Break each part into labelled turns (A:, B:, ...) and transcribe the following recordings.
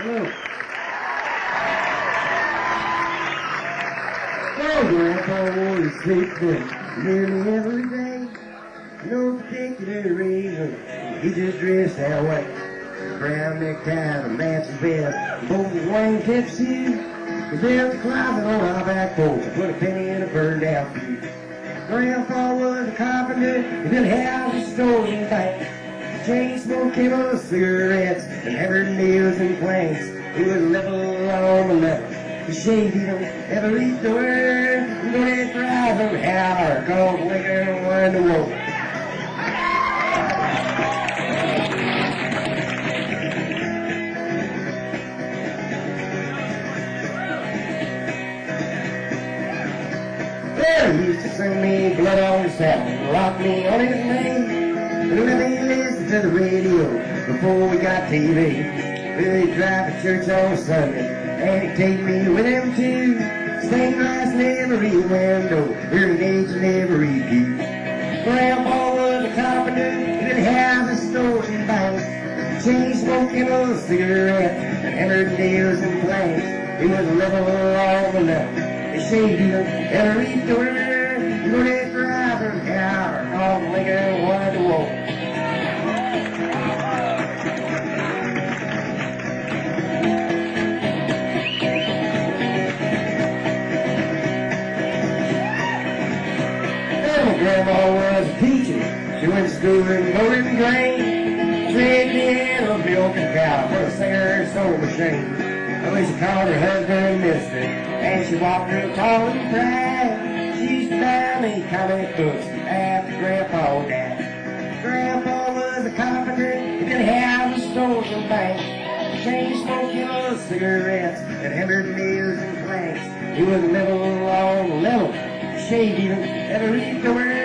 A: Hello. Oh, Grandpa wore his sleep nearly every day. No particular reason, he just dressed that way. Brown necktie, a matching vest, both wingtip shoes. We built a closet on our back porch, put a penny in a burned out fuse. Grandpa was a carpenter, he built houses, stores, and banks. Chain smoking on cigarettes and hammered nails and planks. He was level on the level. He shaved him every door. And go ahead, drive him howler, called liquor and wine to war. Well, he used to sing me blood on his saddle, rock me on his knee. And let me listen to the radio before we got TV. Well, he'd drive to church on Sunday, and he'd take me with him too. Stained glass in every window, we're engaged in every pew. Grandpa was a carpenter, he did houses, stores, and banks. Chain smoking on cigarettes and hammered nails and planks. He was level on the left, he shaved him every door. You know that driver and howler, called liquor and wine to war. Grandma was a teacher, she went to school in Golden Grain. Trained in a milking cow for a singer soul machine. Oh, she called her husband mister, and she walked her tall and proud. She used to buy me comic books after Grandpa died. Grandpa was a carpenter, he did houses, stores, and banks. Chain smoking on cigarettes and hammered nails and planks. He was level on level, shaved him every door.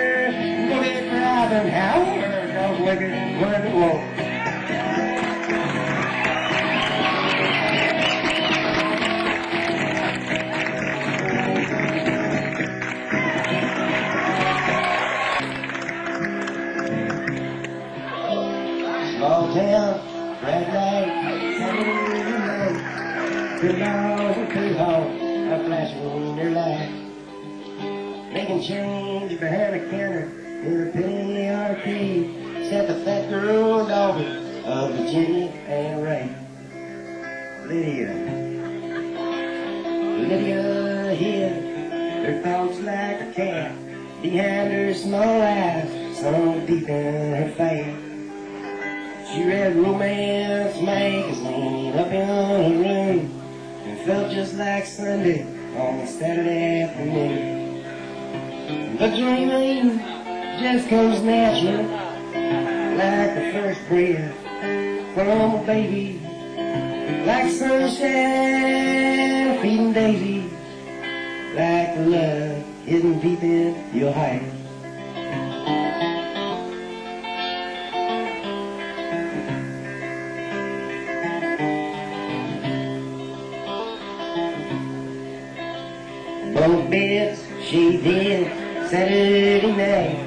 A: Go ahead, drive him howler, cause liquor wine to war. Small town, red light, Saturday night. Good dogs and cool hogs are flashing their lights. Making change behind the counter in a penny arcade. Sat the fat girl daughter of Virginia and Ray. Lydia hid her thoughts like a cat behind her small eyes, sunk deep in her face. She read romance magazine up in her room and felt just like Sunday on a Saturday afternoon. But dreaming just comes natural, like the first breath from a baby, like sunshine feeding daisies, like love hidden deep in your heart. Bunk beds she did Saturday night,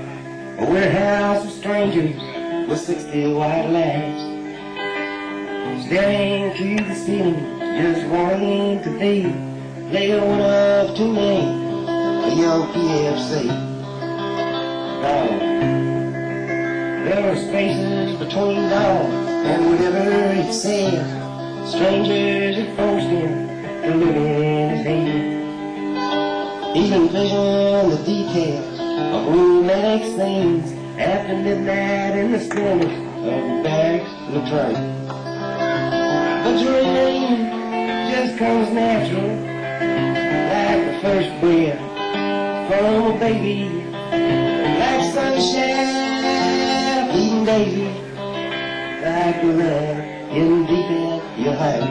A: a warehouse of strangers with 60 white lights, staring through the ceiling, just wanting to be. Later went up to me, a young PFC. Oh, there were spaces between dawn and whatever it said. Strangers had forced him to look in his head. He envisioned the details of romantic scenes after midnight in the stillness of the back of the train. But dreaming just comes natural, like the first breath from a baby, like sunshine feeding daisies, like love hidden deep in your heart.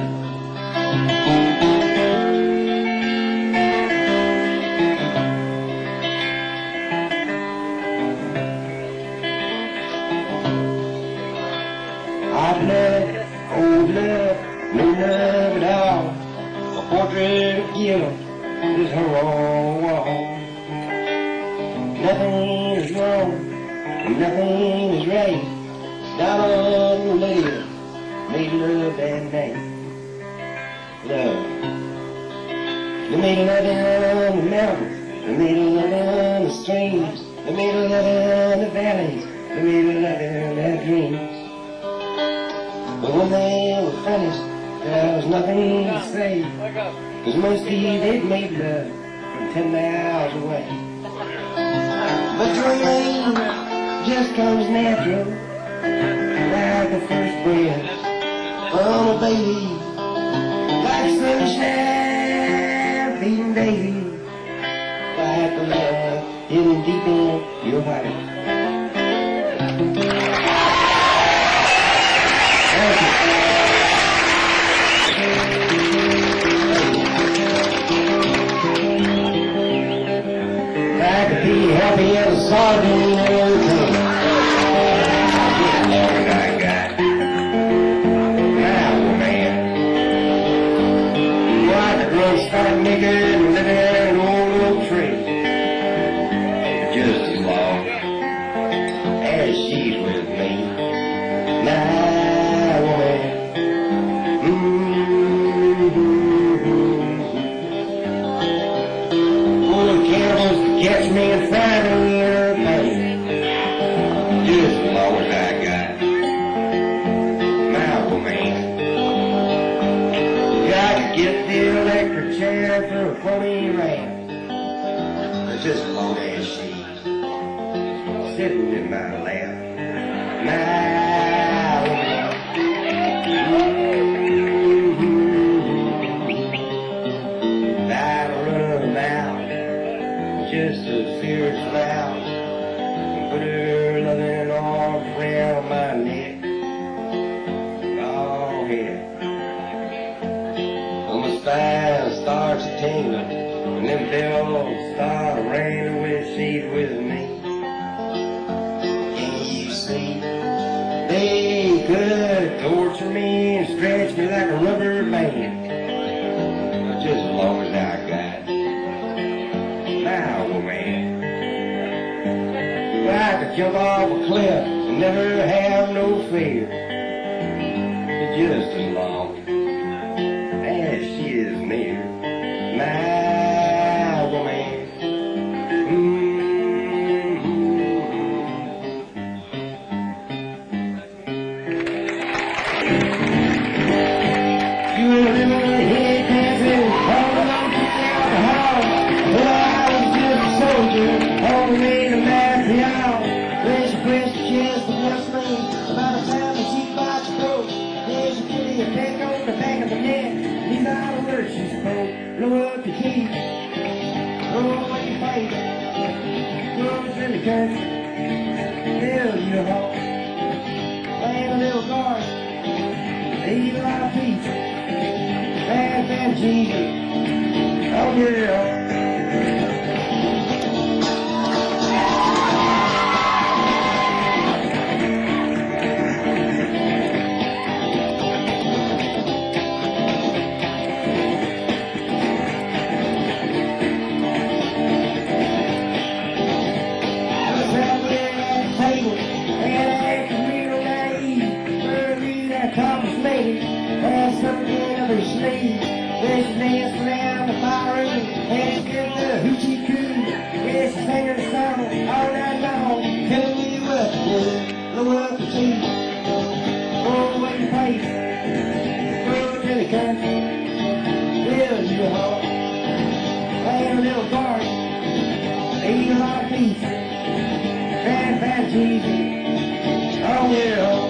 A: Hot love, cold love, no love at all. A portrait of guilt is her on wall. Nothing is wrong, and nothing is right. Donald and Lydia made love that night. love. They made a loving on the mountains. They made a loving on the streams. They made a loving on the valleys. They made a loving on their dreams. But when they were finished, there was nothing to say. Cause mostly they'd made love from 10 miles away. But dreaming just comes natural, like the first breath on a baby, like sunshine feeding daisies, like the love hidden deep in your heart. Thank you. I could be happy as a sardine every time. Lord, I got now, man. Why the girl started making living in an old oak tree just as long as she's with me. Now, woman. Catch me in front of your pain, just as long as I got my woman. Got to get the electric chair for a phony ramp, just as long as she's sitting in my lap. My woman. That'll run them out. Just a serious loud and put her loving arms around my neck. Oh, yeah. When my spine starts to tingle and them bells start ringing when she's with me. Can you see? They could torture me and stretch me like a rubber band. But just as long as I got now, man, I could jump off a cliff and never have no fear. But just as long as she is near, my woman. You were living in the head dancing, holding on to the alcohol. Well, I was just a soldier, on the way to Montreal. When she pressed her chest against me, by the time that she bites her throat, there's a kitty a peck on the back of the neck. These are the words she spoke. Blow up your key, throw away your face, throw it in the country, build your home, plant a little garden, eat a lot of pizza, fast and cheesy. Oh, yeah. Then she danced around the fire room, and she did the hoochie coo. Yeah, she sang her the song all night long, telling me what to do. Blow up the tea, throw away the place, go to the country, build you a home, plant a little garden, eat a lot of pizza, fat and cheesy. Oh yeah.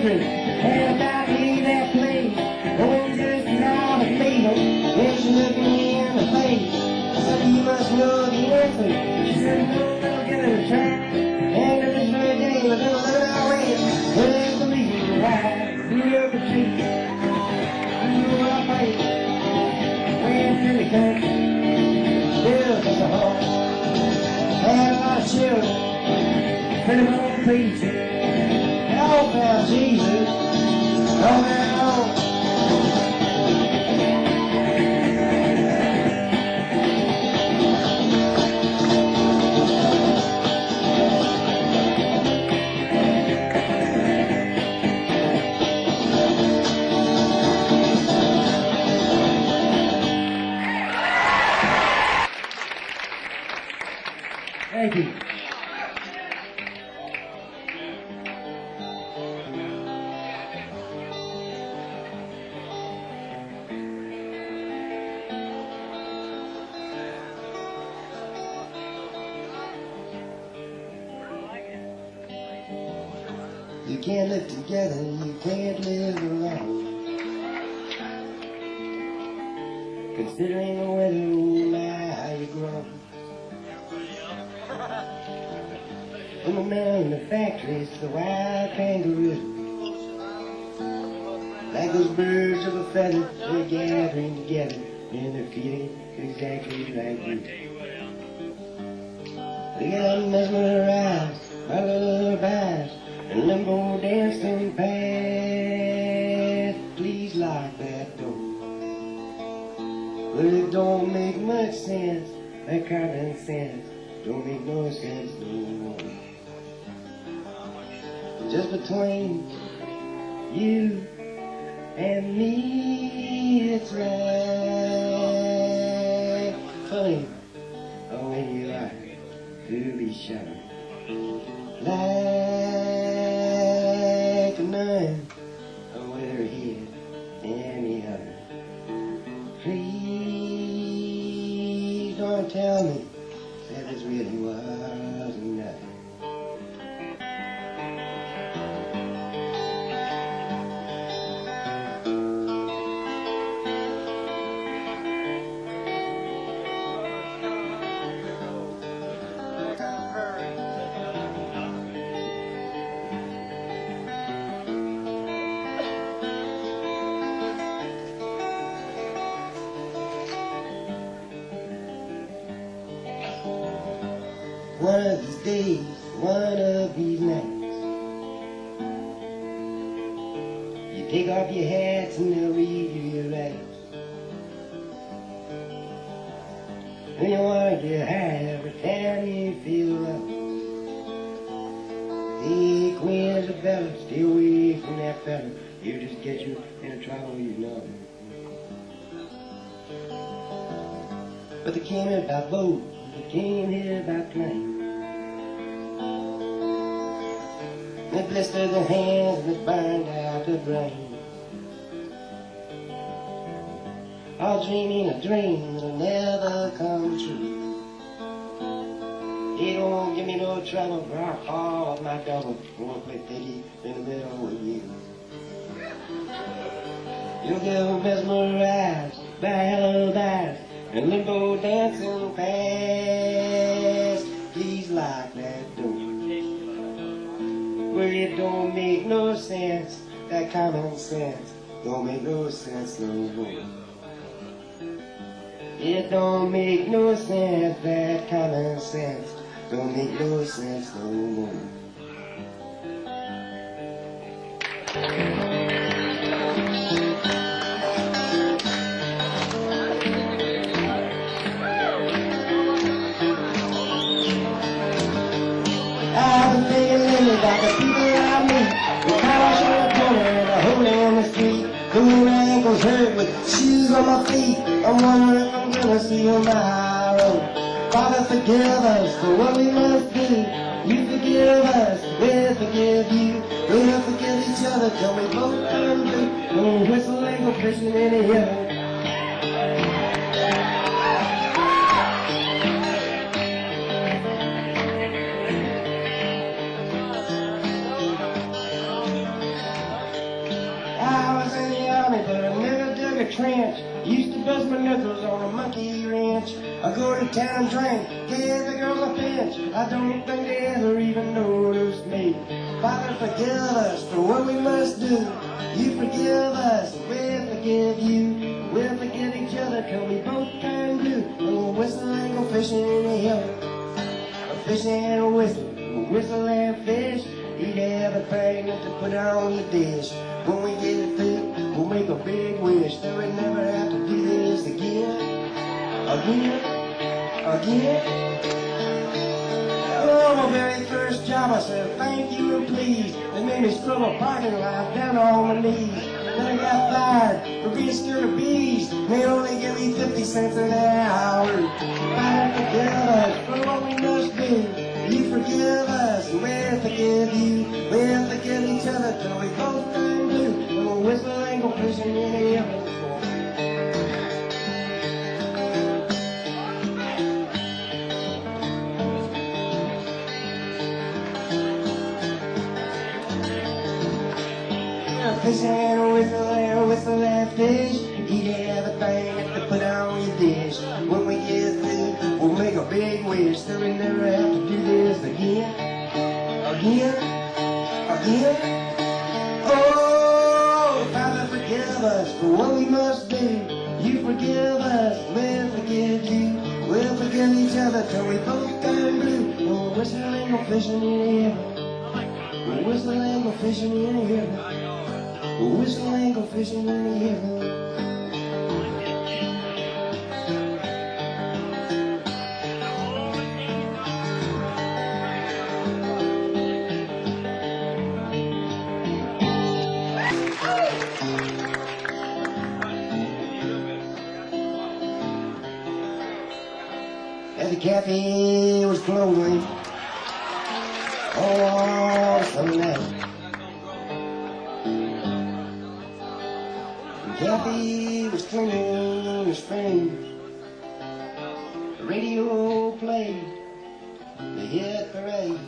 A: And about to leave that place, going just now to fatal. Then she looked me in the face. I said, you must know the answer. She said, no, don't give it a try. And to this very day, we're gonna learn our way. Well, believe me, why? Through up a tree, through our face, went to the country, built us a home, had a lot of children, pretty much peace. Oh, talk about Jesus. All night long. Thank you. You can't live together, you can't live alone. Considering the weather, oh my, how you grow. From the man in the factories to the wild kangaroos. Like those birds of a feather, they're gathering together and they're feeling exactly like you. They got mesmerized by lullabies and limbo dancing past. Please lock that door. Well, it don't make much sense, that common sense don't make no sense no more. Just between you and me, it's right. Funny, oh, when you like to be shut like a nun, oh, with her head in the oven. Please don't tell me that this really wasn't nothing. One of these days, one of these nights, you take off your hats and they'll read you your rights. And you want to get high every time you feel rough. Hey, Queen Isabella, stay away from that fella. He'll just get you into trouble, you know. But they came here by boat, they came here by plane. They blistered their hands and they burned out their brain. All dreaming a dream that'll never come true. He don't give me no trouble, for I'll call off my double. Won't play piggy in the middle with you. You'll get mesmerized by lullabies and limbo dancing past. Please lock that door. Well, it don't make no sense, that common sense don't make no sense no more. It don't make no sense, that common sense don't make no sense no more. I've been thinking lately about the people I meet, with house on the corner and a hole in the street. Cool ankles hurt with shoes on my feet. I'm wondering if I'm gonna see them tomorrow. Father, forgive us for what we must do. You forgive us, we'll forgive you. We'll forgive each other till we both turn blue. We'll whistle and go fishing in the hill. But I never dug a trench. Used to bust my knuckles on a monkey wrench. I go to town and drink, give the girls a pinch. I don't think they ever even noticed me. Father, forgive us for what we must do. You forgive us, we'll forgive you. We'll forgive each other till we both turn blue. And we'll whistle and go fishing in the hill. A fishing and a whistle and fish. Eat every everything that they put on the dish. When we get through, we'll make a big wish that we never have to do this again. Again. Oh, my very first job, I said thank you and please. They made me scrub a parking lot down on my knees. Then I got fired for being scared of bees. They only give me 50 cents an hour. Fight together for what we must do. You forgive us, and we'll forgive you. We'll forgive each other till we both turn blue. And we'll whistle and go fishing in the heaven. Fish and whistle that fish. Eat everything that they put on your dish. When we get through, we'll make a big wish that we never have to do this again. Oh, Father, forgive us for what we must do. You forgive us, we'll forgive you. We'll forgive each other till we both turn blue. We'll whistle and go fishing in the river. We'll whistle and go fishing in the river. We'll whistle and go fishing in the river. As the cafe was closing, oh, some night. Kathy was cleaning the spring. The radio played the hit parade,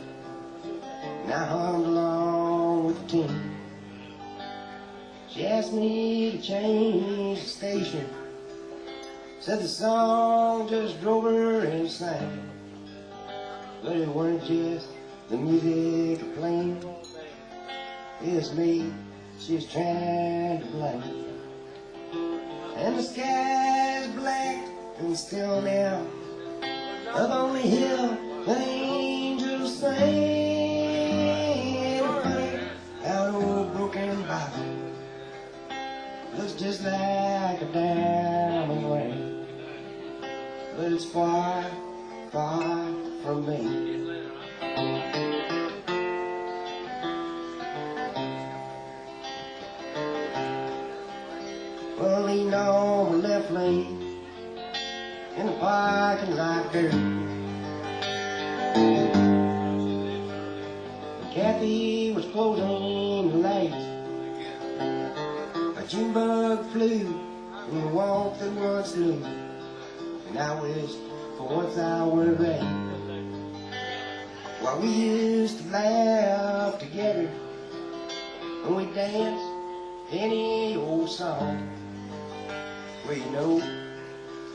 A: and I hummed along with the tune. She asked me to change the station, said the song just drove her insane. But it weren't just the music playing, it was me she was trying to blame. And the sky's black and still now. Up on the hill, the angels sing. Funny how an old broken bottle looks just like a diamond ring, but it's far, far from me. Well, lean on the left lane in the parking lot there. And Kathy was closing the lights. A June bug flew in the warmth that once knew, and I wished for once I were right. While we used to laugh together when we danced any old song. Well, you know,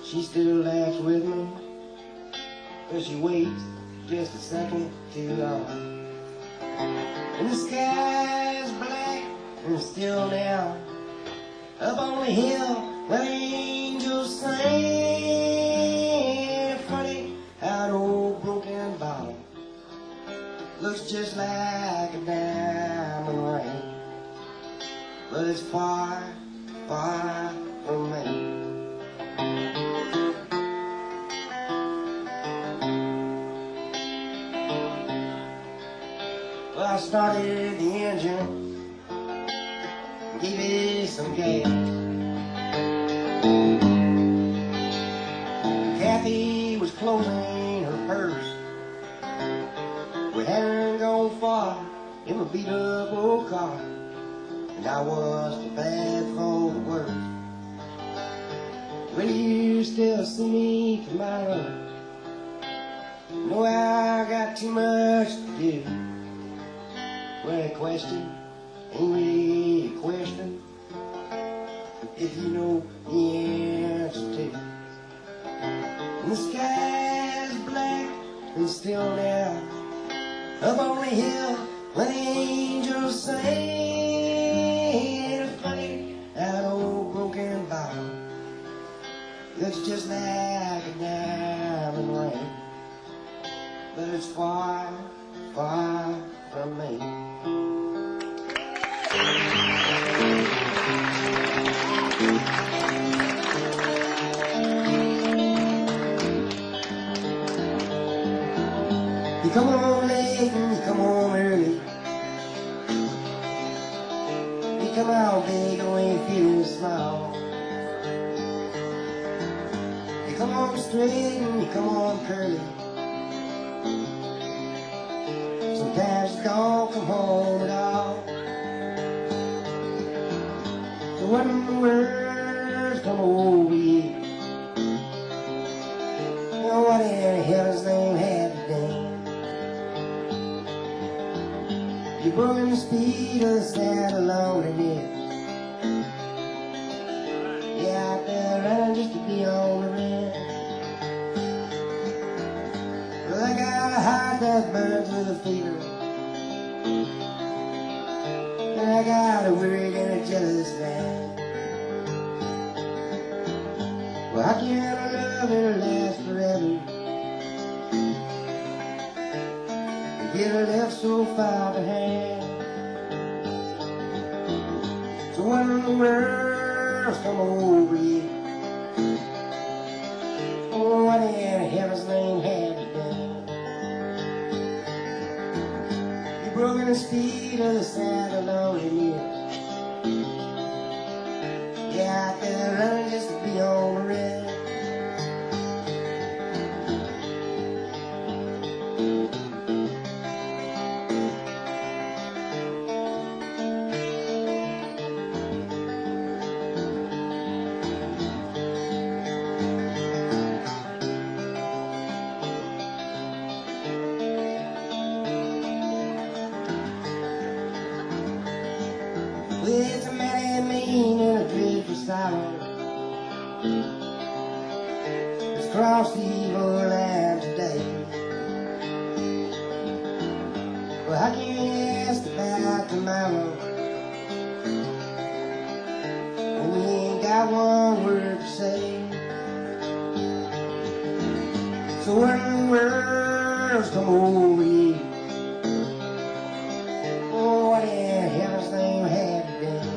A: she still laughs with me, but she waits just a second too long. And the sky's black and still now. Up on the hill where the angels sing. Funny how an old broken bottle looks just like a diamond ring, but it's far, far from me. Well, I started the engine, gave it some gas. Kathy was closing her purse. We hadn't gone far in a beat up old car, and I was too bad for the worst. Will you still see me tomorrow? No, I got too much to do. Well, a question ain't really a question if you know the answer to. And the sky's black and still now. Up on the hill where the angels sing. Funny how an old broken bottle looks just like a diamond ring, but it's far, far from me. You come home late and you come home early. You come out big and when you feel small. You come home straight and you come home curly. Sometimes you don't come home at all. So what in the world's come over you? You know what in heaven's name have you done? You're broken the speed of the saddle loneliness. You're out there running just to be on the run. Well, I got a heart that burns with a fever, and I got a worried and a jealous man. Well, how can a love ever last forever? Get left so far behind. So what in the world's come over you? Oh, what in heaven's name have you done? You've broken the speed of the saddle loneliness. You're out there running just to be on the run. It's a mighty mean and a dreadful sorrow that's crossed the evil line today. Well, how can you ask about tomorrow when you ain't got one word to say? So what in the world's come over you? Oh, what in heaven's name have you done?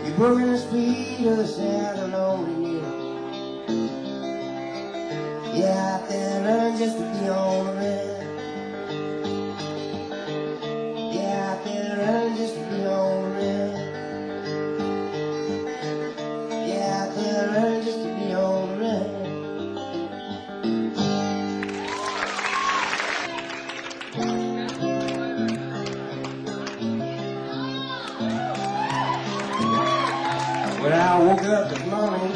A: You're broken the speed of the saddle loneliness. You're out there running just to be on the run. You're out there running just to be on the run. You're out there running just to be on the run. When I woke up this morning,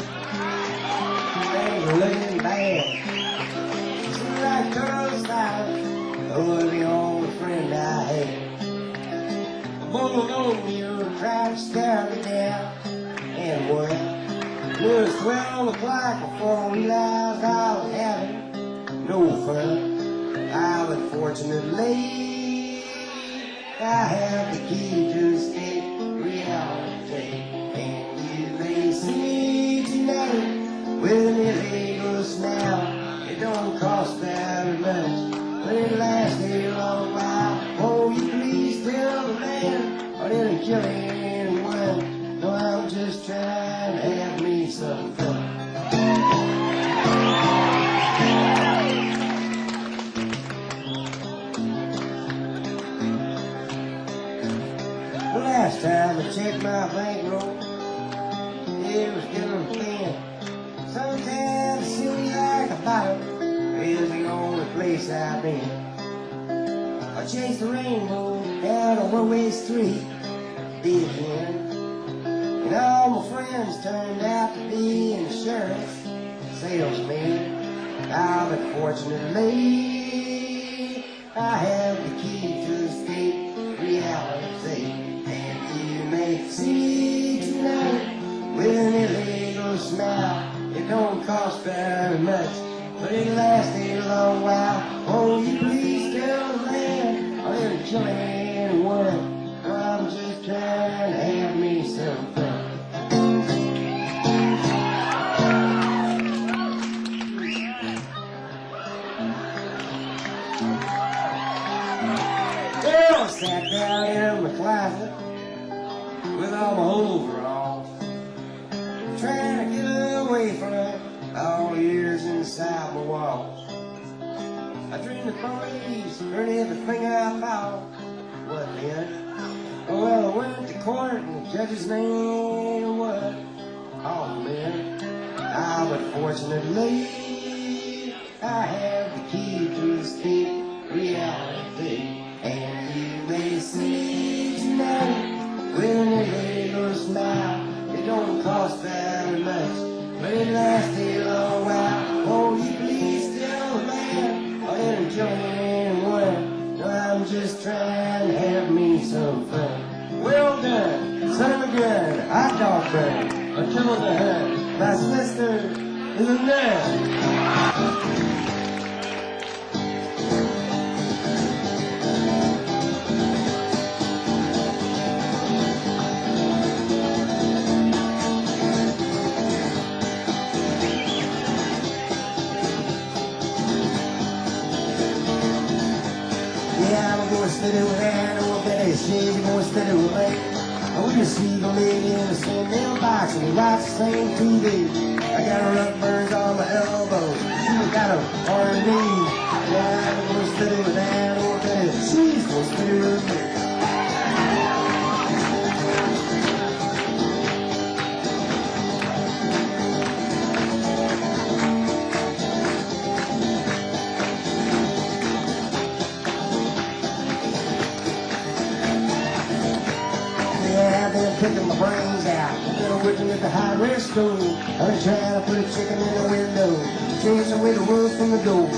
A: things were looking bad. Seemed like Charles Silence, oh, the only friend I had. A bull on you tried to stare me down, and well, it was 12 o'clock before we realized I was having no fun. I was fortunately, I have the key to escape reality. See tonight with an illegal smile. It don't cost very much, but it lasts a long while. Oh, you please tell the man I didn't kill anyone. No, I'm just trying to have me some fun. The last time I checked my bankroll, it was getting thin. Sometimes it seems like a bottom is the only place I've been. I chased the rainbow down a one-way street, did again. And all my friends turned out to be insurance salesmen. But fortunately, I have the key to escape reality. And you may see tonight with an illegal smile. It don't cost very much, but it lasts a long while. Oh, you please tell the man I didn't kill anyone. I'm just trying to have me some fun. sat down in my closet with all my overalls, trying to get away from all the years inside my walls. I dreamed the police heard everything I thought. What then? Well, I went to court and the judge's name was man. But fortunately, I have the key to escape reality. And you may see tonight, when a little smile, it don't cost very much, but it lasts a long while. Oh, you please tell the man, I didn't kill anyone. No, I'm just trying to have me some fun. Well done, son of a gun, hot dog burn. I killed the head. My sister is a nut. Yeah, I'm going to study with animal belly. She's going to study with me. We just see the lady in the same mailbox and we watch the same TV. I got her up burns on my elbows. She got her on her knees. Yeah, I'm going to study with that or that. She's going to study with me. Picking my brains out. I've been working at the high risk school. I've been trying to put a chicken in the window, chasing away the wolves from the door.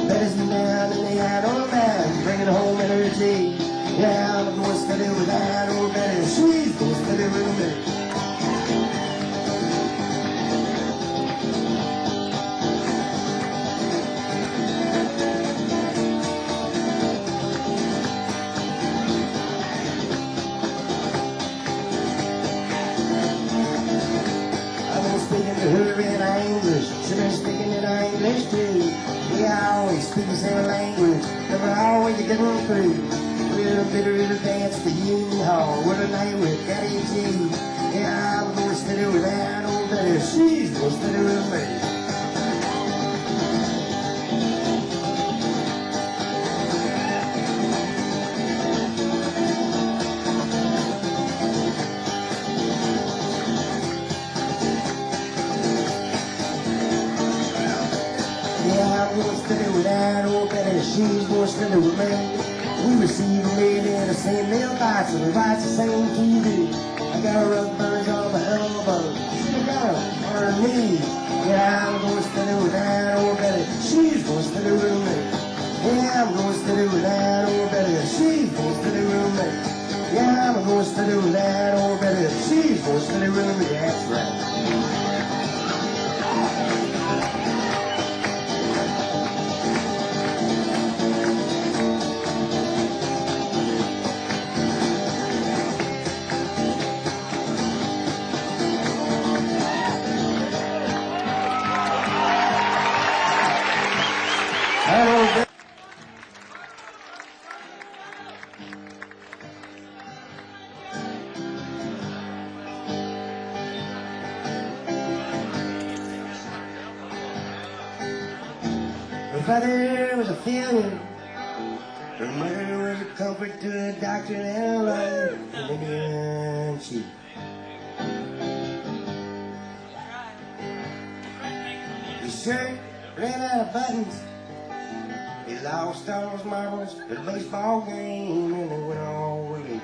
A: Betty's been down in the eye on a man, bringing home energy. Yeah, I'm going steady with that old Betty. She's going steady with me. Her in English, she been speaking in English too. We always speak the same language, never always getting through. We're a bit of a dance to Union Hall, what a night with Daddy G. Yeah, I'm going steady with that old Betty, she's going steady with me. She's more steady with me. We receive a lady in the same mailbox and we watch the same TV. I got her up burns on my elbow. She got her on her knees. Yeah, I'm going steady with that old Betty. She's going steady with me. Yeah, I'm going steady with that old Betty. She's going steady with me. Yeah, I'm going steady with that old Betty. She's going steady with me. That's right. Her father was a failure. Her mother was a comfort to a doctor and a lawyer and Indian chief. His shirt ran out of buttons. He lost all his marbles at a baseball game and they went all away.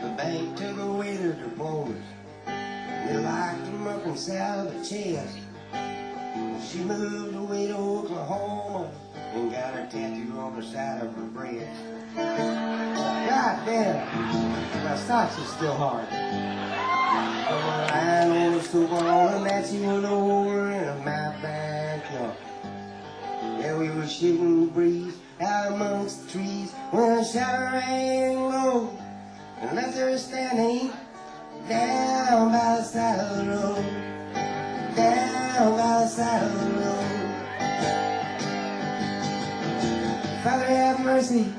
A: The bank took away their diploma. They locked him up inside the chest. She moved away to Oklahoma and got her tattoo on the side of her breast. God damn, my socks are still hard. I know the scoop on the mat, she went over in my backyard. Yeah, we were shooting the breeze out amongst the trees when a shower rang low and left her standing down by the side of the road, down by the side of the road. pharmacy.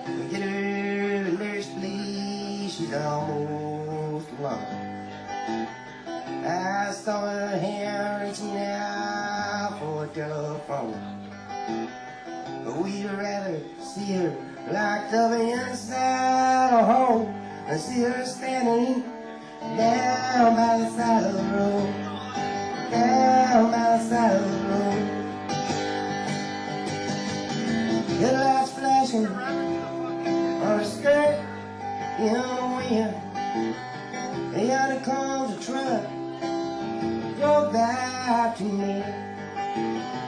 A: We get her the nurse, please. She's almost alone. I saw her hand reaching out for a telephone, but we'd rather see her locked up inside a home than see her standing down by the side of the road, down by the side of the road. Headlights flashing on her skirt in the wind. Beyond comes a truck, drove by to me.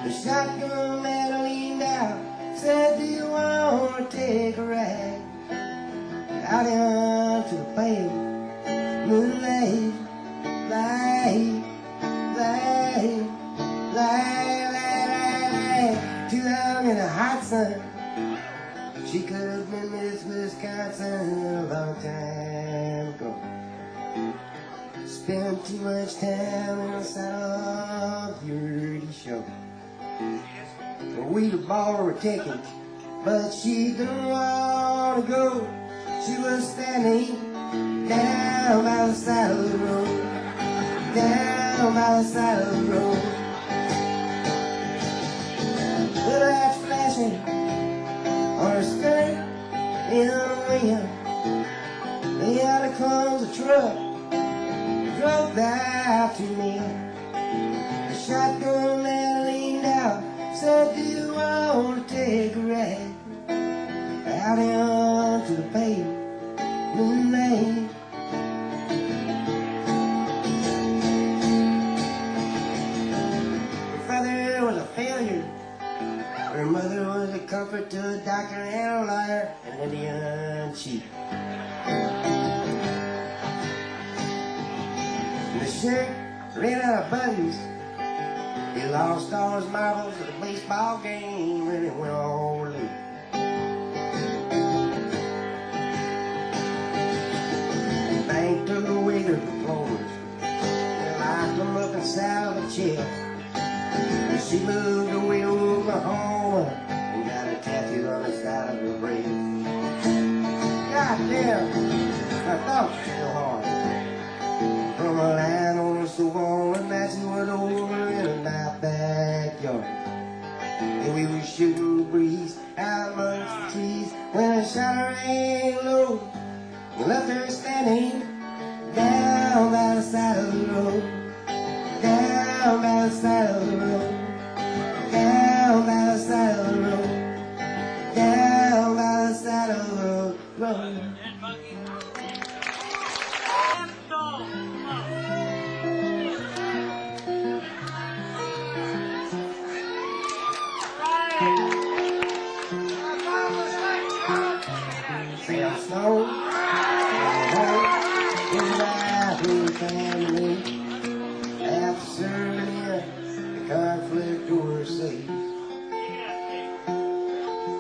A: The shotgun man leaned out, said, do you want to take a ride out into the pale moonlight, light, light, light, light, light, too long in the hot sun. She could have been Miss Wisconsin a long time ago. Spent too much time inside of the dirty show. We the ball were ticking, but she didn't want to go. She was standing down by the side of the road, down by the side of the road. The lights flashing on her skirt in the wind. The other comes a truck, drove by to me. The shotgun man leaned out, said, do you want to take a ride out into the pale moonlight? Her father was a failure. Her mother was a comforter, a doctor, and a lawyer, and an Indian chief. The shirt ran out of buttons. He lost all his marbles at a baseball game and it went all loose. The bank took away their diplomas and locked them up inside of a chest. She moved away to Oklahoma and got a tattoo on the side of her breast. God damn, I thought so hard. From a line on her so on and that she went over in my backyard. And we were shooting the breeze out amongst the trees when a shot rang low. We left her standing down by the side of the road, down by the side of the road, down by the side of the road, down by the side of the road. Snow, family, after serving in the conflict overseas.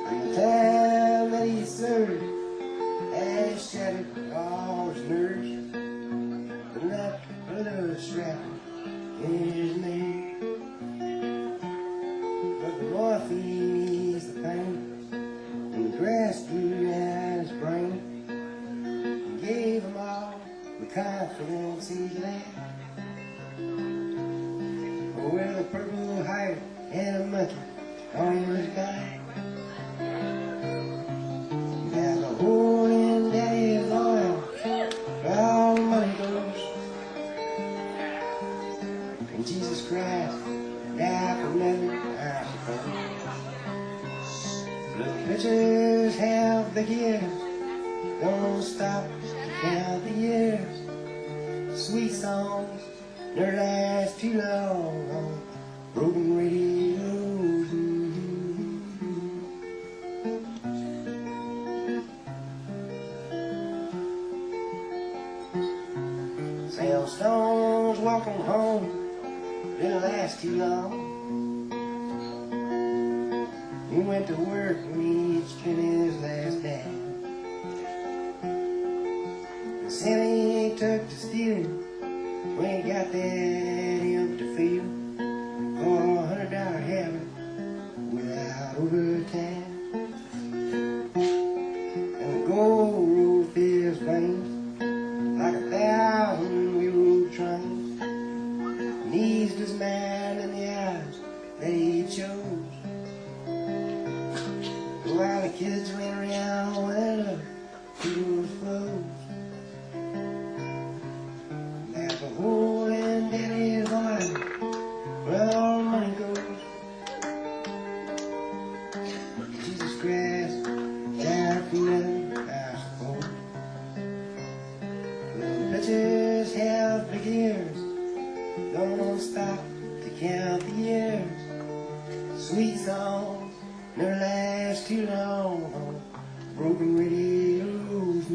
A: And the time that he served has shattered all his nerves and left a little shrapnel in his knee. But the morphine eased the pain and the grass grew out his brain and gave him all the confidence he had. With a purple heart and a monkey on his back. Got the hole in daddy's oil where all the money goes. And Jesus Christ died for nothing, I suppose. The preachers have the gifts, don't stop to count the years. Sweet songs never last too long on broken radio. Sailstones walking home didn't last too long. He went to work when he'd spent his last day. And Sally took to stealing when he got that empty field for $100 habit without overtime. where all money goes. Jesus Christ died for nothing, I suppose. Little bitches have big ears, don't stop to count the years. Sweet songs never last too long on broken radios.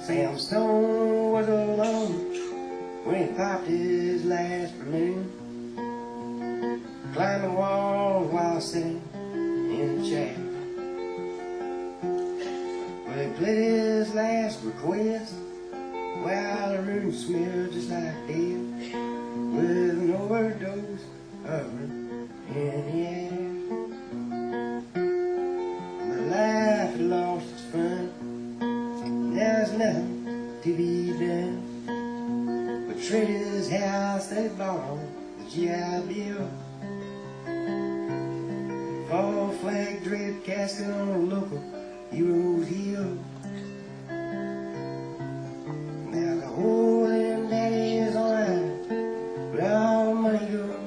A: Sam Stone was alone when he popped his last balloon, climbing walls while sitting in the chair. Well, he played his last request while the room smelled just like death, with an overdose hovering in the air. My life had lost its fun, now there's nothing to be done but trade his house they bought on the GI Bill, fall flag draped casket on a local hero's hill. Now the whole damn daddy is alright, but all money goes.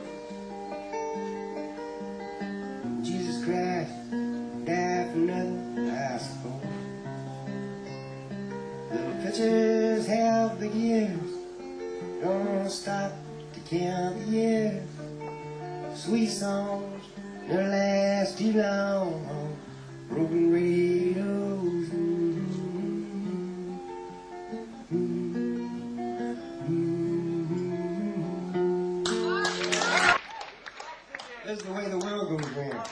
A: Jesus Christ died for nothing, I suppose. Little pitchers have big ears, don't stop to count the years. Sweet songs never last too long on broken radios. This is the way the world goes round.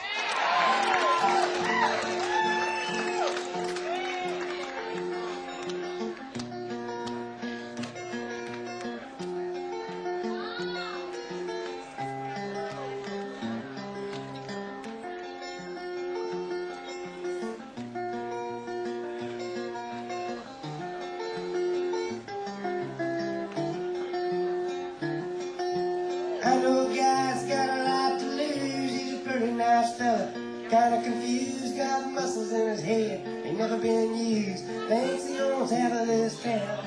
A: I know a guy's got a lot to lose, he's a pretty nice fella, kinda confused, got muscles in his head, ain't never been used, thinks he owns half of this town.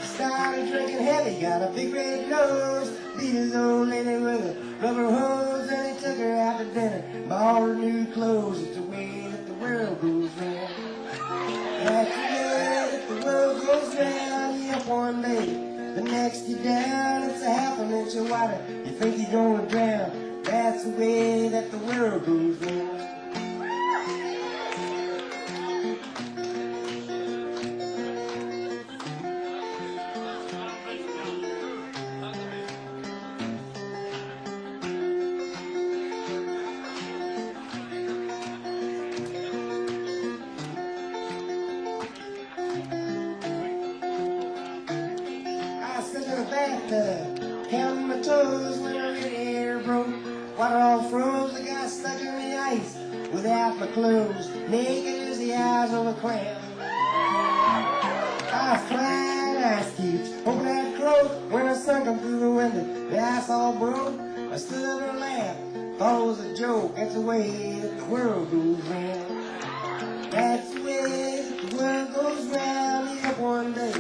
A: Started drinking heavy, got a big red nose, beat his old lady with a rubber hose, and he took her out to dinner, bought her new clothes. It's the way that the world goes round. That's the way that the world goes round. You up one day, the next you're down, it's a half an inch of water, you think you're gonna drown. That's the way that the world goes round. Counting my toes when I red hair broke. Water all froze, I got stuck in the ice without my clothes, naked as the eyes of a clown. I was flying ice cubes, hoping I'd croak when I sunk them through the window. The ice all broke, I stood up and laughed, thought it was a joke. That's the way that the world goes round. That's the way that the world goes round. You up one day,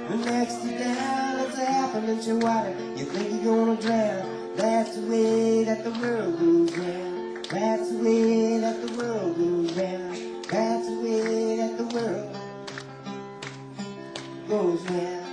A: the next you're down, it's a half an inch of water, you think you're gonna drown. That's the way that the world goes round. That's the way that the world goes round. That's the way that the world goes round.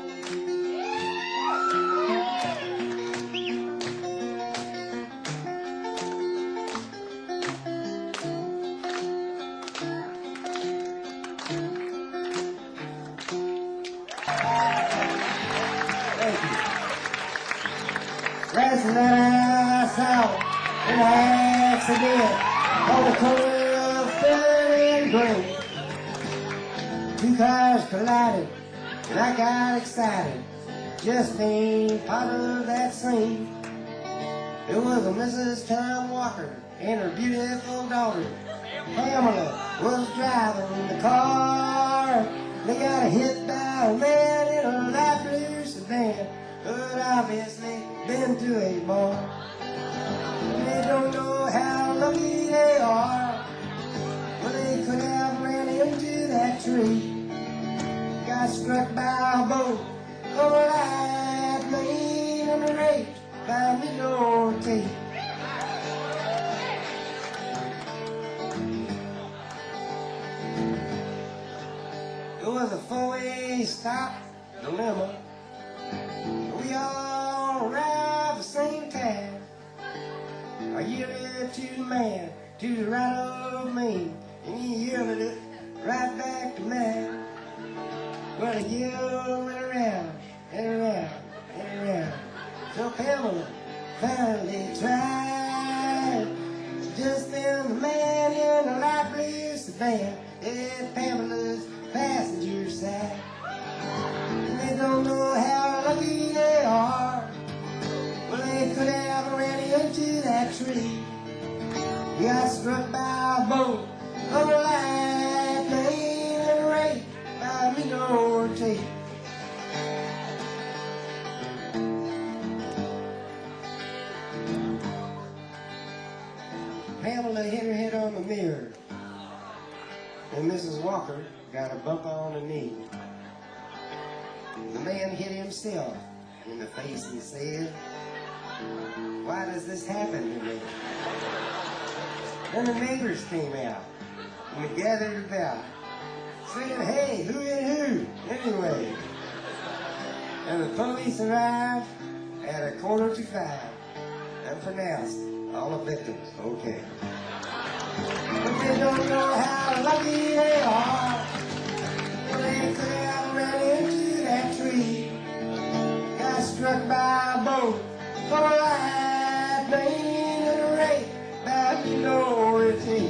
A: Last night I saw an accident on the corner of Third and Green. Two cars collided and I got excited, just being part of that scene. It was a Mrs. Tom Walker and her beautiful daughter Pamela was driving the car. They got hit by a man in a light blue sedan, but obviously been to a bar. They don't know how lucky they are. Well, they could have tree. Got struck by a boat over life lane on the rate by minority. It was a four-way stop dilemma. We all arrived at the same time. I yielded to the man to the right of me, and he yielded it right back to me. Well, the yell went around and around and around. So Pamela finally tried. Just then the man in the light blue sedan at Pamela's passenger side. And they don't know how lucky they are. Well, they could have ran into that tree. He got struck by a boat over light lane and raped by minority. Pamela hit her head on the mirror, and Mrs. Walker got a bump on the knee. The man hit himself in the face and said, "Why does this happen to me?" Then the neighbors came out and they gathered about, saying, "Hey, who hit who anyway?" And the police arrived at 4:45 and pronounced all the victims okay. But they don't know how lucky they are. Well, they could have ran into that tree. Got struck by a boat for a life lane and a rape by minority.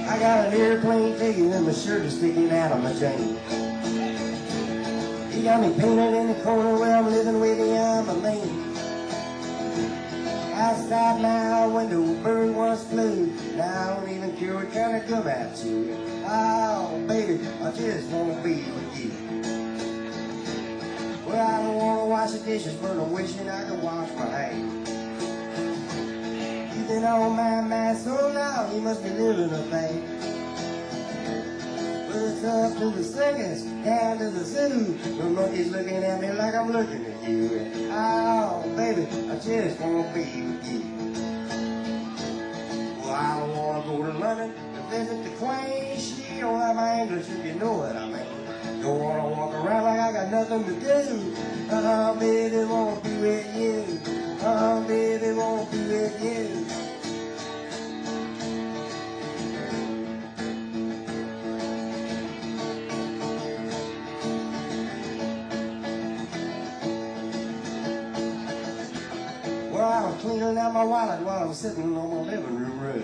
A: I got an airplane ticket and my shirt is sticking out of my chain. He got me painted in the corner where I'm living way beyond my lane. Outside my window, a bird once flew. Now I don't even care what kind of gum I chew. Oh, baby, I just want to be with you. Well, I don't want to wash the dishes, but I'm wishing I could wash my hands. You've been on my mind so long, you must be living a thing. But it's up to the circus, down to the zoo. The monkey's looking at me like I'm looking at you. Oh, baby, I just want to be with you. Well, I don't want to go to London to visit the Queen. She don't have my English, if you know what I mean. Don't want to walk around like I got nothing to do. Oh, baby, won't be with you. Oh, baby, won't be with you. Well, I was cleaning out my wallet while I was sitting on my living room rug.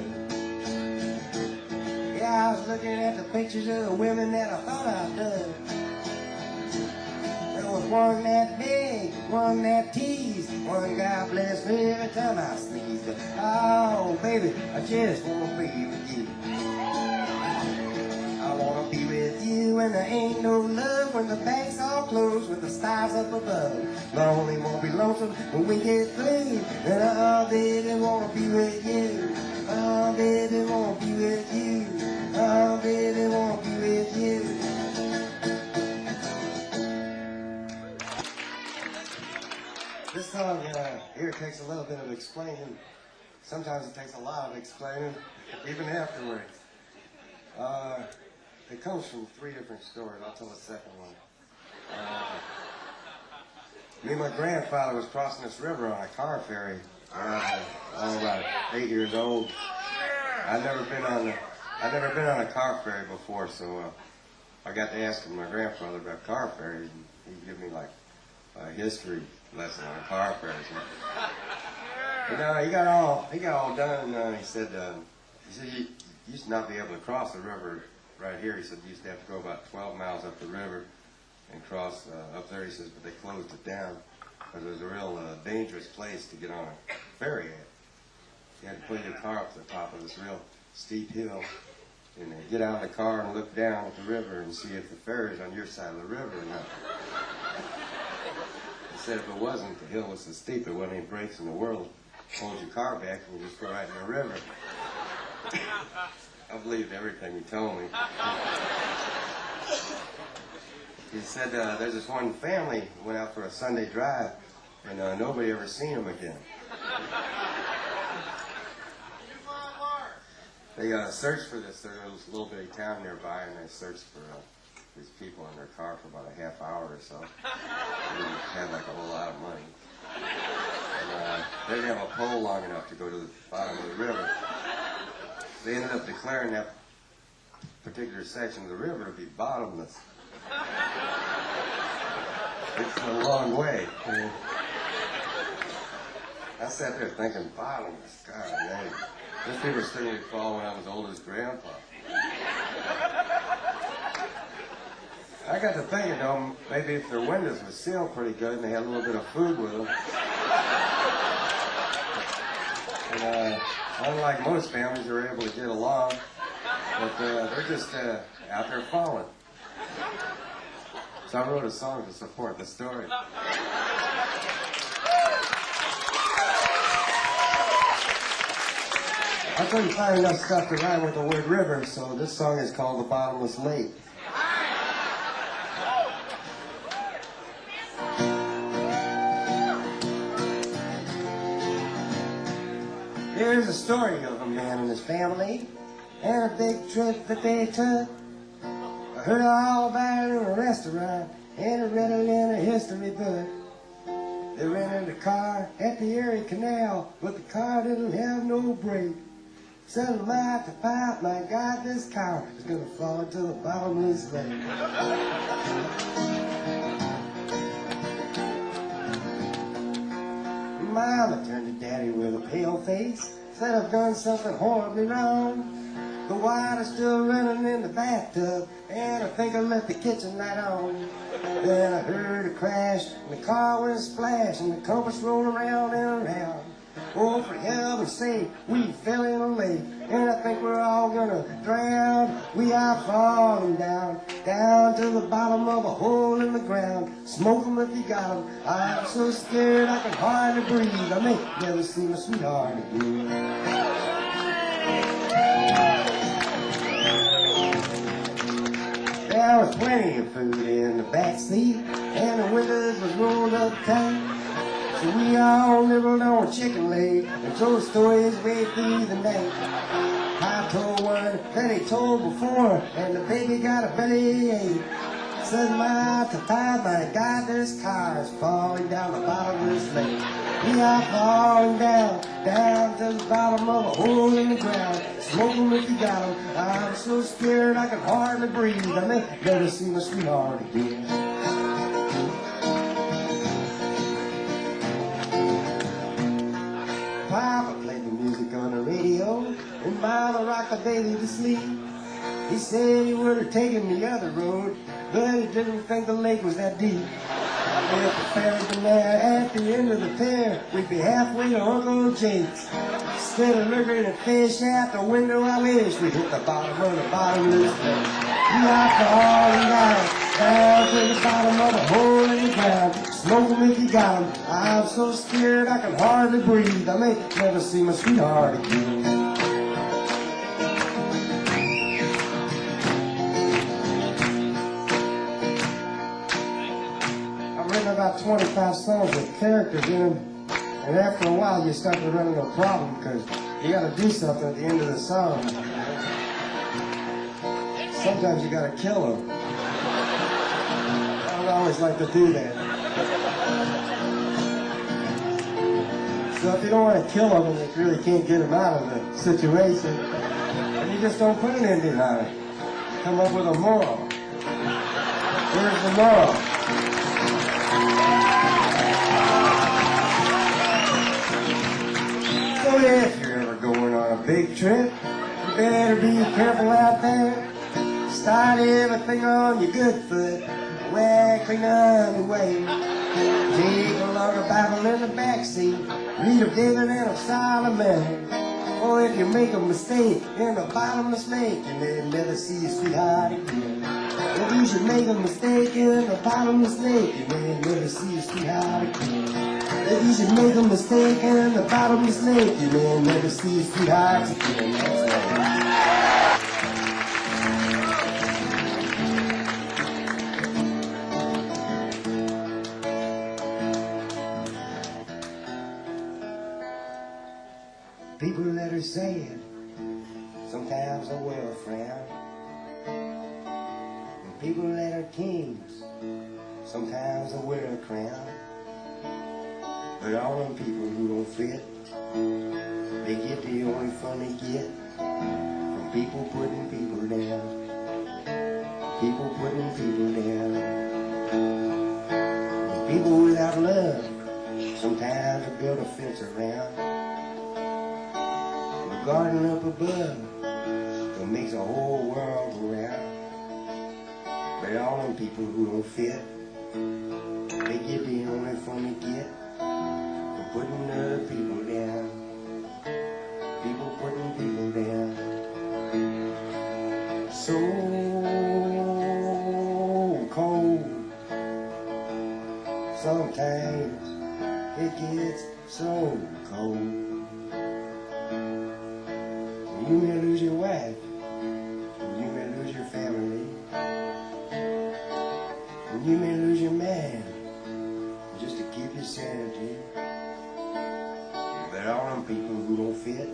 A: Yeah, I was looking at the pictures of the women that I thought I'd done. There was one that big, one that teased, one God bless me every time I sneezed. Oh, baby, I just want to be with you. I want to be with you when there ain't no love, when the banks all closed, with the stars up above. Lonely won't be lonesome when we get through. And oh, baby, want to be with you. Oh, baby, want to be with you. Oh, baby, want to be with you. This song here takes a little bit of explaining. Sometimes it takes a lot of explaining, even afterwards. It comes from 3 different stories. I'll tell the second one. Me and my grandfather was crossing this river on a car ferry when I was about 8 years old. I'd never been on a car ferry before, so I got to ask my grandfather about car ferries, and he'd give me like a history lesson on car ferries. And he got all done, and he said you used to not be able to cross the river right here. He said you used to have to go about 12 miles up the river and cross up there. He says, but they closed it down because it was a real dangerous place to get on a ferry at. You had to pull your car up to the top of this real steep hill and get out of the car and look down at the river and see if the ferry's on your side of the river or not. said if it wasn't, the hill was so steep, there wasn't any brakes in the world. Hold your car back and you just go right in the river. I believed everything he told me. He said there's this one family who went out for a Sunday drive, and nobody ever seen them again. They searched for this. There was a little bitty town nearby, and they searched for these people in their car for about a half hour or so. They had like a whole lot of money. And, they didn't have a pole long enough to go to the bottom of the river. They ended up declaring that particular section of the river to be bottomless. It's a long way. I sat there thinking, bottomless, God, man. Those people still need to fall when I was old as Grandpa. I got to thinking, though, maybe if their windows were sealed pretty good and they had a little bit of food with them. And unlike most families, they're able to get along, but they're just out there falling. So I wrote a song to support the story. I couldn't find enough stuff to rhyme with the word river, so this song is called The Bottomless Lake. Here's a story of a man and his family and a big trip that they took. I heard all about it in a restaurant and I read it in a history book. They rented a car at the Erie Canal, but the car didn't have no brake. Said, my God, this car is going to fall into the bottomless lake. Mama turned to Daddy with a pale face, said, I've done something horribly wrong. The water's still running in the bathtub, and I think I left the kitchen light on. Then I heard a crash, and the car went splash, and the compass rolled around and around. Oh, for heaven's sake, we fell in a lake, and I think we're all gonna drown. We are falling down, down to the bottom of a hole in the ground. Smoke 'em if you got 'em. I'm so scared I can hardly breathe. I may never see my sweetheart again. There was plenty of food in the back seat, and the windows was rolled up tight. So we all nibbled on a chicken leg and told stories way through the night. I told one that he told before, and the baby got a bellyache. Said, my God, this car is falling down the bottomless lake. We are falling down, down to the bottom of a hole in the ground. Smoke 'em if you got 'em. I'm so scared I can hardly breathe. I may never see my sweetheart again. Papa played the music on the radio, and Mama rocked the baby to sleep. He said he would have taken the other road, but he didn't think the lake was that deep. If the ferry's been there at the end of the pier, we'd be halfway to Uncle Jake's. Instead of looking at fish out the window, I wish we'd hit the bottom of the bottomless lake. We are falling down, down to the bottom of a hole in the ground. Smoke 'em if you got 'em. I'm so scared I can hardly breathe. I may never see my sweetheart again. I've written about 25 songs with characters in them, and after a while you start to run into a problem because you got to do something at the end of the song. Sometimes you got to kill them. I don't always like to do that. So if you don't want to kill them and you really can't get them out of the situation, then you just don't put an ending on it. Come up with a moral. Here's the moral. So if you're ever going on a big trip, you better be careful out there. Start everything on your good foot, wear clean underway. Take a longer Bible in the backseat, read of David and of Solomon. Or if you make a mistake in a bottomless lake and then never see your sweetheart again. If you should make a mistake in a bottomless lake and then never see your sweetheart again. If you should make a mistake in a bottomless lake and then never see your sweetheart again. That's right. People that are sad, sometimes the world frown. And people that are kings, sometimes they wear a crown. But all them people who don't fit, they get the only fun they get from people putting people down. People putting people down. And people without love, sometimes they build a fence around. Garden up above that makes the whole world go round. But all them people who don't fit, they get the only fun they get from putting other people down. People putting people down. So cold. Sometimes it gets so cold. You may lose your wife, and you may lose your family, and you may lose your man, just to keep your sanity. But all them people who don't fit,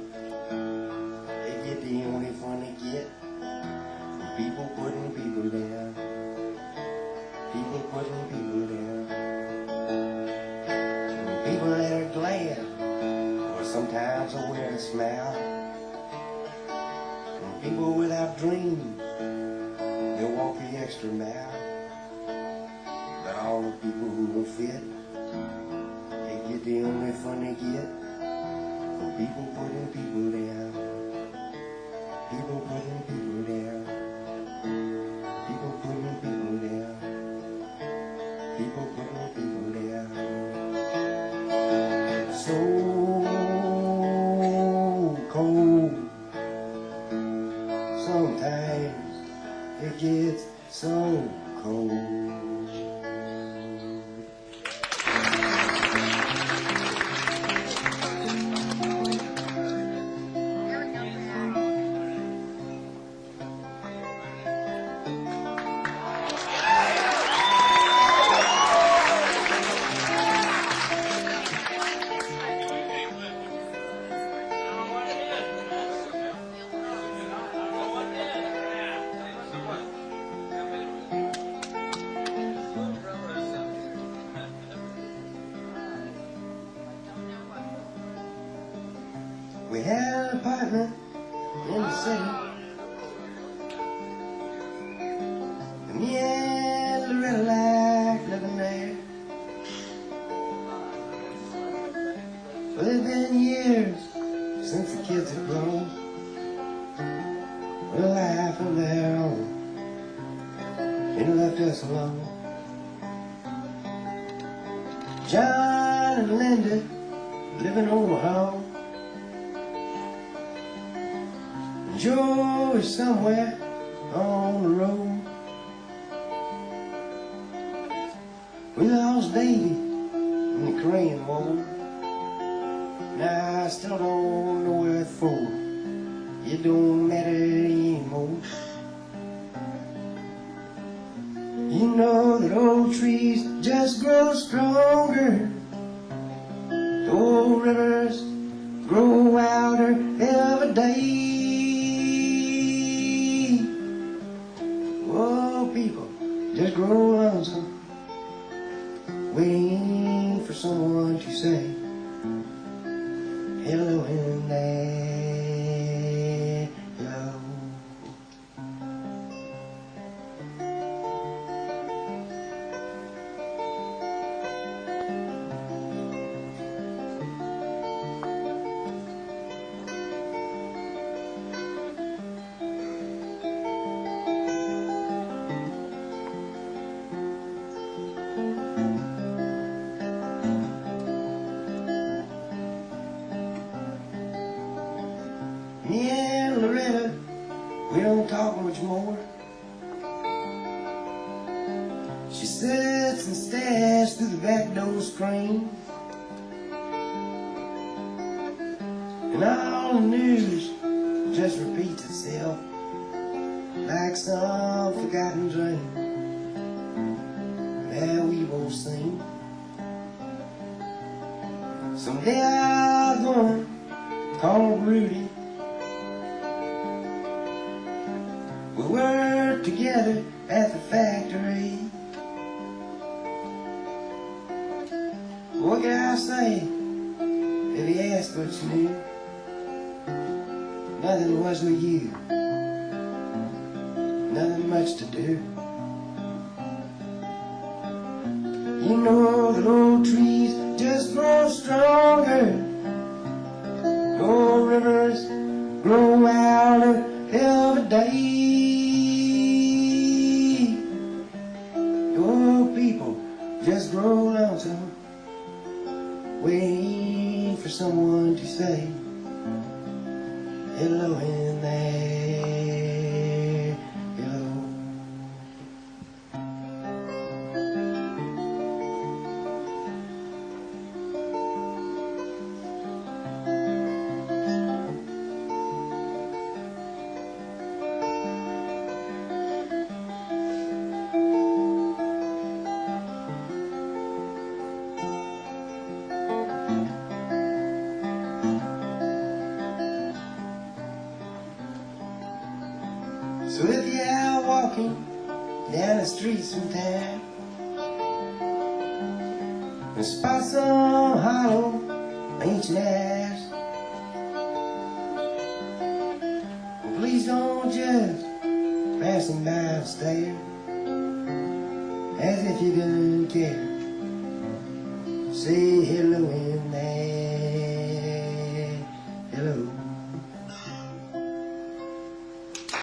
A: they get the only fun they get from people putting people down. People putting people down. And people that are glad, or sometimes they wear a smile. People without dreams, they'll walk the extra mile. But all the people who don't fit, they get the only fun they get from people putting people down. People putting people down. People putting people down. People putting people down. So cold. Sometimes it gets so cold. We had an apartment in the city, and me and Loretta liked living there. Well, it's been years since the kids have grown, with a life of their own, and left us alone. John and Linda living on the home. Joe is somewhere on the road. We lost Davy in the Korean War. Now I still don't know where it's for. It don't matter anymore. You know that old trees just grow stronger. The old rivers grow wilder every day. People just grow lonesome, waiting for someone to say hello in there, hello. pass through the back door screen, and all the news just repeats itself like some forgotten dream that we both seen. Someday I'm gonna call Rudy. We work together at the factory. What can I say if he asked what you knew? Nothing was with you, nothing much to do. You know the old trees just grow stronger, old rivers grow out of every day. Old people just grow lonesome, waiting for someone to say hello in there, hello. So if you're out walking down the street sometime and spot some hollow ancient ass, well, please don't just pass him by and stare as if you didn't care. Say hello in there.